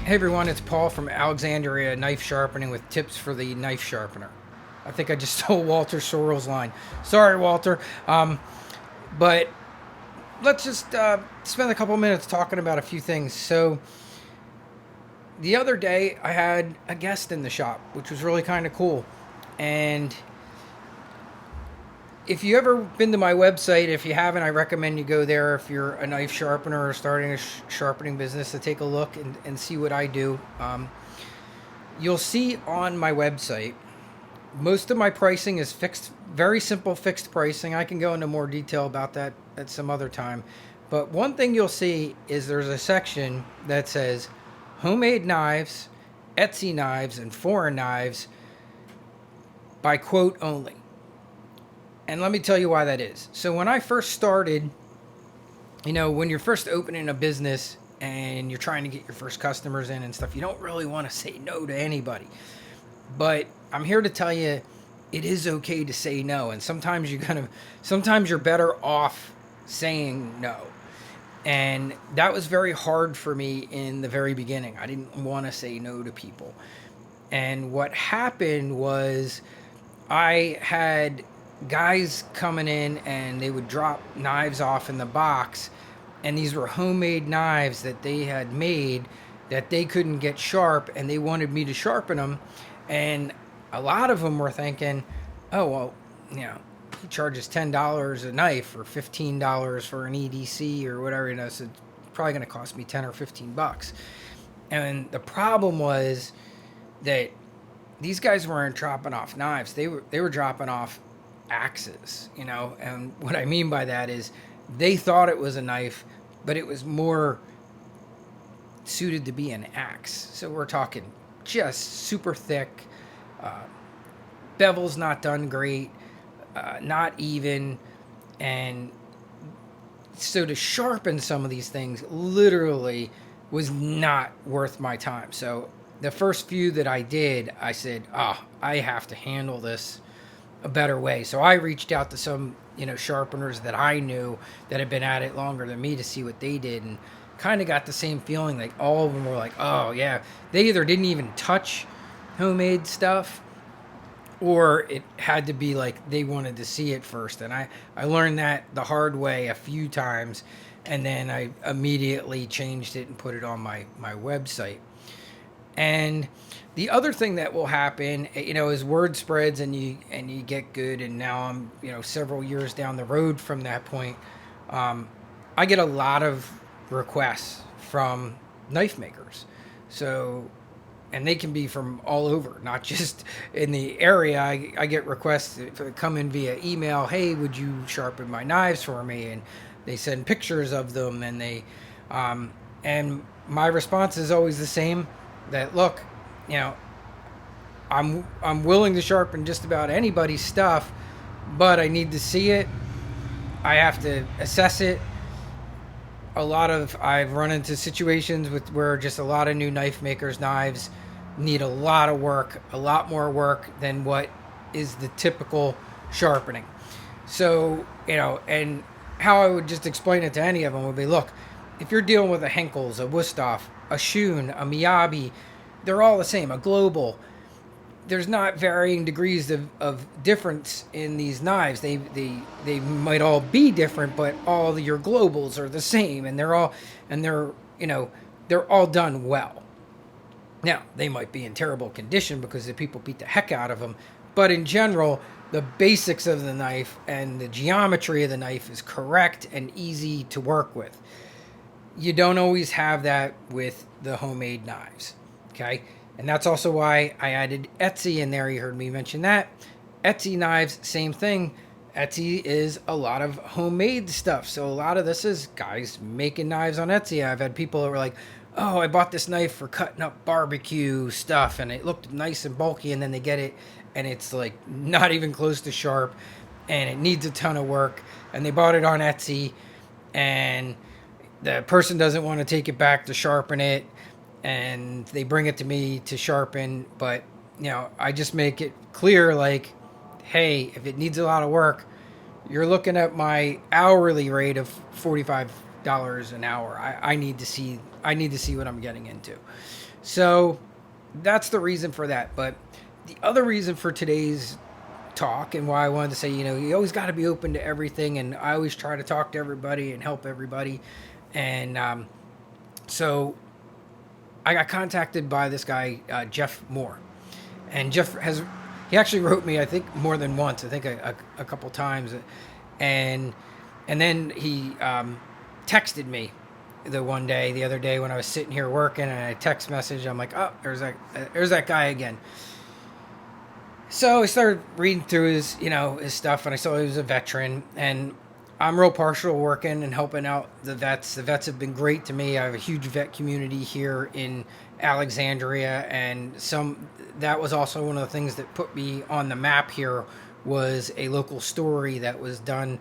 Hey everyone, it's Paul from Alexandria Knife Sharpening with tips for the knife sharpener. I think I just stole Walter Sorrell's line. Sorry, Walter. But let's just spend a couple minutes talking about a few things. So, the other day I had a guest in the shop, which was really kind of cool. And if you ever been to my website, if you haven't, I recommend you go there if you're a knife sharpener or starting a sharpening business to take a look and see what I do. You'll see on my website, most of my pricing is fixed, very simple fixed pricing. I can go into more detail about that at some other time. But one thing you'll see is there's a section that says homemade knives, Etsy knives, and foreign knives by quote only. And let me tell you why that is. So when I first started, when you're first opening a business and you're trying to get your first customers in and stuff, you don't really want to say no to anybody. But I'm here to tell you it is okay to say no. And sometimes you're better off saying no. And that was very hard for me in the very beginning. I didn't want to say no to people. And what happened was I had guys coming in and they would drop knives off in the box, and these were homemade knives that they had made that they couldn't get sharp, and they wanted me to sharpen them. And a lot of them were thinking, oh well, he charges $10 a knife or $15 for an EDC or whatever, so it's probably going to cost me 10 or 15 bucks. And the problem was that these guys weren't dropping off knives, they were dropping off axes, and what I mean by that is they thought it was a knife, but it was more suited to be an axe. So we're talking just super thick, bevel's not done great, not even, and so to sharpen some of these things literally was not worth my time. So the first few that I did, I said, I have to handle this a better way. So I reached out to some, sharpeners that I knew that had been at it longer than me to see what they did, and kind of got the same feeling. Like all of them were like, oh yeah, they either didn't even touch homemade stuff, or it had to be like they wanted to see it first. And I learned that the hard way a few times, and then I immediately changed it and put it on my website. And the other thing that will happen, is word spreads and you get good. And now I'm, several years down the road from that point. I get a lot of requests from knife makers. So, and they can be from all over, not just in the area. I get requests that come in via email. Hey, would you sharpen my knives for me? And they send pictures of them, and and my response is always the same. That look, I'm willing to sharpen just about anybody's stuff, but I need to see it. I have to assess it. I've run into situations where just a lot of new knife makers' knives need a lot of work, a lot more work than what is the typical sharpening. So, and how I would just explain it to any of them would be, look, if you're dealing with a Henkel's, a Wusthof, a Shun, a Miyabi, they're all the same, a Global. There's not varying degrees of difference in these knives. They might all be different, but all your Globals are the same, and they're all done well. Now, they might be in terrible condition because the people beat the heck out of them, but in general, the basics of the knife and the geometry of the knife is correct and easy to work with. You don't always have that with the homemade knives, okay? And that's also why I added Etsy in there. You heard me mention that. Etsy knives, same thing. Etsy is a lot of homemade stuff. So a lot of this is guys making knives on Etsy. I've had people that were like, oh, I bought this knife for cutting up barbecue stuff, and it looked nice and bulky, and then they get it, and it's like not even close to sharp, and it needs a ton of work, and they bought it on Etsy, and the person doesn't want to take it back to sharpen it, and they bring it to me to sharpen. But I just make it clear, like, hey, if it needs a lot of work, you're looking at my hourly rate of $45 an hour. I need to see what I'm getting into. So that's the reason for that. But the other reason for today's talk and why I wanted to say, you always got to be open to everything. And I always try to talk to everybody and help everybody. And so I got contacted by this guy, Jeff Moore. And he actually wrote me, I think, more than once, I think a couple times. And then he texted me the other day when I was sitting here working, and I text message. I'm like, oh, there's that guy again. So I started reading through his stuff, and I saw he was a veteran, and I'm real partial working and helping out the vets. The vets have been great to me. I have a huge vet community here in Alexandria, and that was also one of the things that put me on the map here was a local story that was done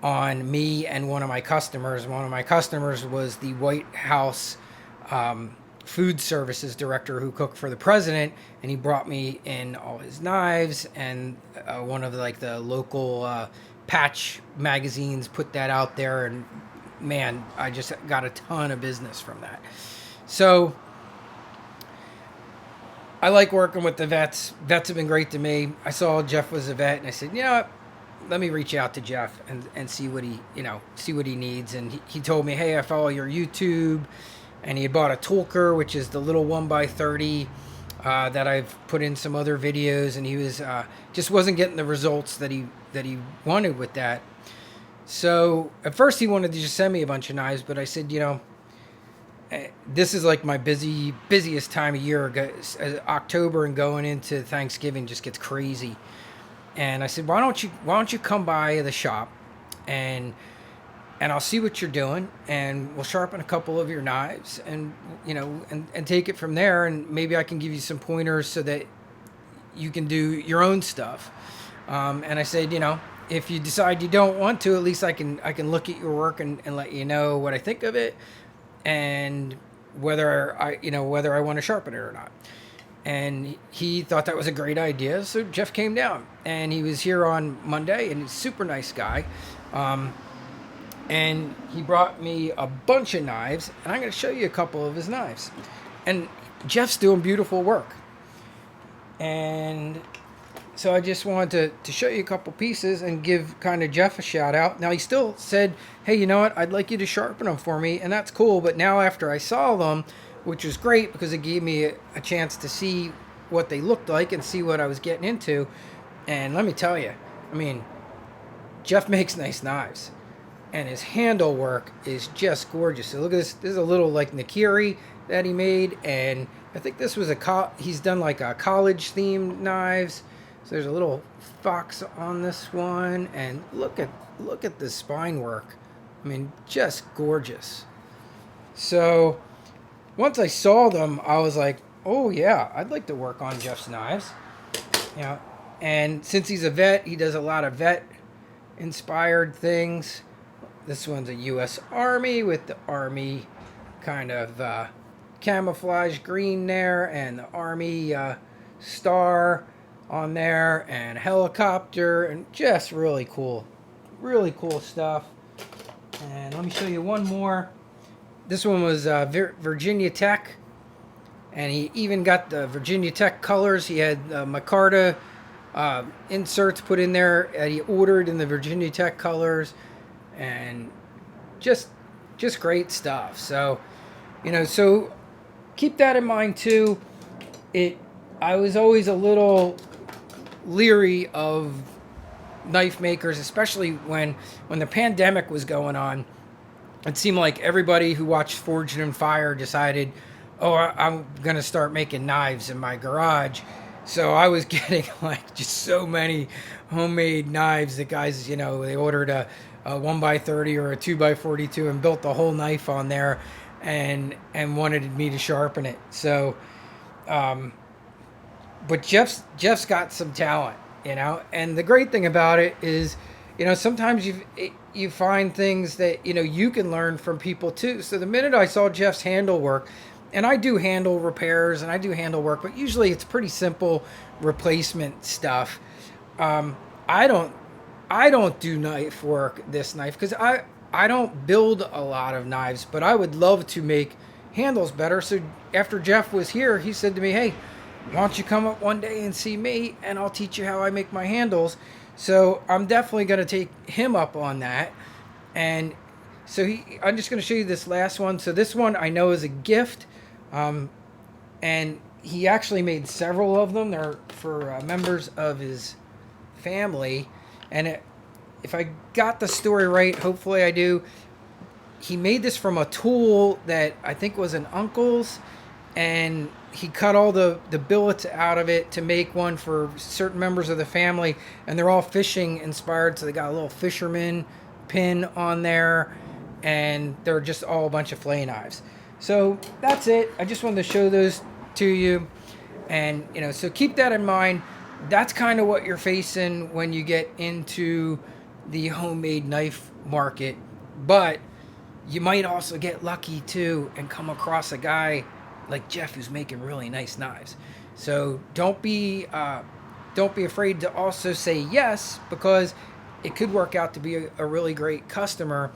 on me and one of my customers. One of my customers was the White House food services director who cooked for the president, and he brought me in all his knives, and one of the local patch magazines put that out there, and man, I just got a ton of business from that. So I like working with the vets. Vets have been great to me. I saw Jeff was a vet, and I said, let me reach out to Jeff and see what he needs. And he told me, hey, I follow your YouTube, and he had bought a Tolker, which is the little 1x30 that I've put in some other videos, and he was just wasn't getting the results that he wanted with that. So at first he wanted to just send me a bunch of knives, but I said, this is like my busiest time of year. October and going into Thanksgiving just gets crazy. And I said, why don't you come by the shop and I'll see what you're doing, and we'll sharpen a couple of your knives, and and take it from there, and maybe I can give you some pointers so that you can do your own stuff. And I said, if you decide you don't want to, at least I can look at your work and let you know what I think of it, and whether I want to sharpen it or not. And he thought that was a great idea, so Jeff came down, and he was here on Monday, and he's a super nice guy. And he brought me a bunch of knives, and I'm going to show you a couple of his knives. And Jeff's doing beautiful work. And so I just wanted to show you a couple pieces and give kind of Jeff a shout out. Now, he still said, hey, you know what? I'd like you to sharpen them for me, and that's cool. But now after I saw them, which was great because it gave me a chance to see what they looked like and see what I was getting into. And let me tell you, Jeff makes nice knives. And his handle work is just gorgeous. So look at this. This is a little Nakiri that he made, and I think this was he's done like a college themed knives. So there's a little fox on this one, and look at the spine work. Just gorgeous. So once I saw them, I was like, oh yeah, I'd like to work on Jeff's knives. And since he's a vet, he does a lot of vet inspired things. This one's a U.S. Army with the Army kind of camouflage green there, and the Army star on there, and a helicopter, and just really cool stuff. And let me show you one more. This one was Virginia Tech, and he even got the Virginia Tech colors. He had micarta inserts put in there that he ordered in the Virginia Tech colors. And just great stuff. So, so keep that in mind too. I was always a little leery of knife makers, especially when the pandemic was going on. It seemed like everybody who watched Forged in Fire decided, I'm going to start making knives in my garage. So I was getting just so many homemade knives that guys, they ordered a 1x30 or a 2x42 and built the whole knife on there and wanted me to sharpen it. So, but Jeff's got some talent, and the great thing about it is, sometimes you find things that, you can learn from people too. So the minute I saw Jeff's handle work, and I do handle repairs and I do handle work, but usually it's pretty simple replacement stuff. I don't do knife work, this knife, because I don't build a lot of knives, but I would love to make handles better. So after Jeff was here, he said to me, "Hey, why don't you come up one day and see me, and I'll teach you how I make my handles." So I'm definitely going to take him up on that. And so I'm just going to show you this last one. So this one I know is a gift, um, and he actually made several of them. They're for members of his family, and if I got the story right, hopefully I do. He made this from a tool that I think was an uncle's, and he cut all the billets out of it to make one for certain members of the family, and they're all fishing inspired. So they got a little fisherman pin on there, and they're just all a bunch of fillet knives. So that's it. I just wanted to show those to you, and so keep that in mind. That's kind of what you're facing when you get into the homemade knife market, but you might also get lucky too and come across a guy like Jeff who's making really nice knives. So don't be afraid to also say yes, because it could work out to be a really great customer.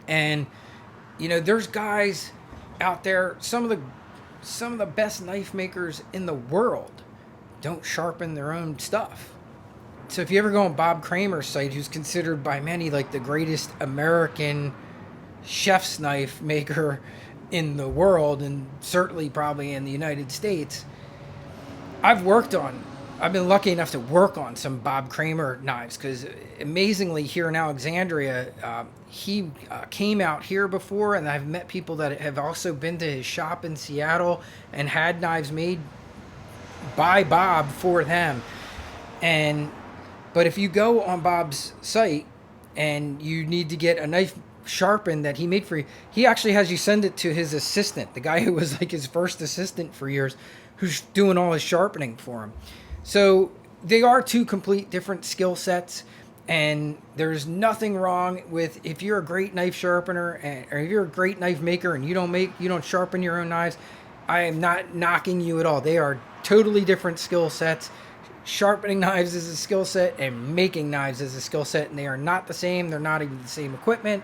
And there's guys out there, some of the best knife makers in the world don't sharpen their own stuff. So if you ever go on Bob Kramer's site, who's considered by many like the greatest American chef's knife maker in the world, and certainly probably in the United States, I've been lucky enough to work on some Bob Kramer knives, because amazingly here in Alexandria, he came out here before, and I've met people that have also been to his shop in Seattle and had knives made by Bob for them. But if you go on Bob's site and you need to get a knife sharpened that he made for you, he actually has you send it to his assistant, the guy who was like his first assistant for years, who's doing all his sharpening for him. So they are two complete different skill sets, and there's nothing wrong with, if you're a great knife sharpener or if you're a great knife maker and you don't sharpen your own knives. I am not knocking you at all. They are totally different skill sets. Sharpening knives is a skill set, and making knives is a skill set, and they are not the same. They're not even the same equipment.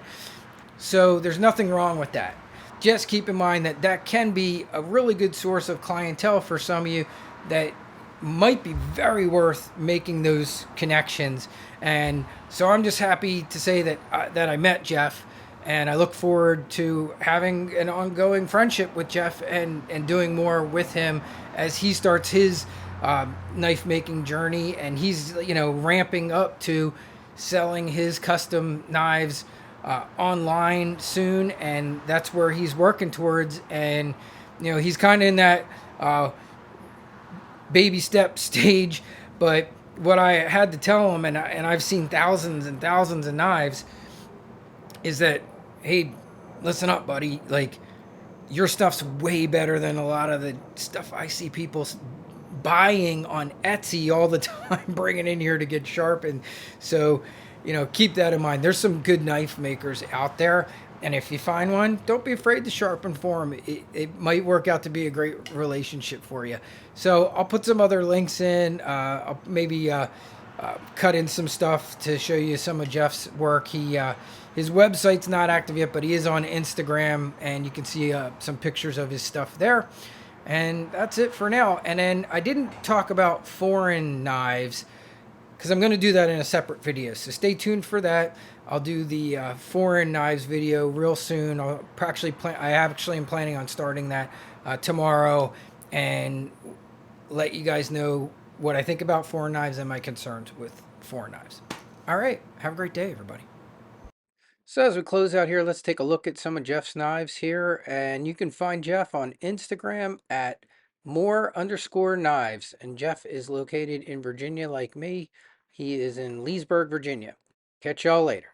So there's nothing wrong with that. Just keep in mind that that can be a really good source of clientele for some of you, that might be very worth making those connections. And so I'm just happy to say that I met Jeff, and I look forward to having an ongoing friendship with Jeff and doing more with him as he starts his knife making journey, and he's ramping up to selling his custom knives online soon, and that's where he's working towards. And he's kind of in that baby step stage, but what I had to tell him, and I've seen thousands and thousands of knives, is that, hey, listen up, buddy, like, your stuff's way better than a lot of the stuff I see people buying on Etsy all the time, bringing in here to get sharpened. So, keep that in mind. There's some good knife makers out there, and if you find one, don't be afraid to sharpen for them. It might work out to be a great relationship for you. So I'll put some other links in. I'll maybe cut in some stuff to show you some of Jeff's work. His website's not active yet, but he is on Instagram, and you can see some pictures of his stuff there. And that's it for now. And then I didn't talk about foreign knives, because I'm going to do that in a separate video. So stay tuned for that. I'll do the foreign knives video real soon. I actually am planning on starting that tomorrow, and let you guys know what I think about foreign knives and my concerns with foreign knives. All right. Have a great day, everybody. So as we close out here, let's take a look at some of Jeff's knives here. And you can find Jeff on Instagram at more_knives. And Jeff is located in Virginia like me. He is in Leesburg, Virginia. Catch y'all later.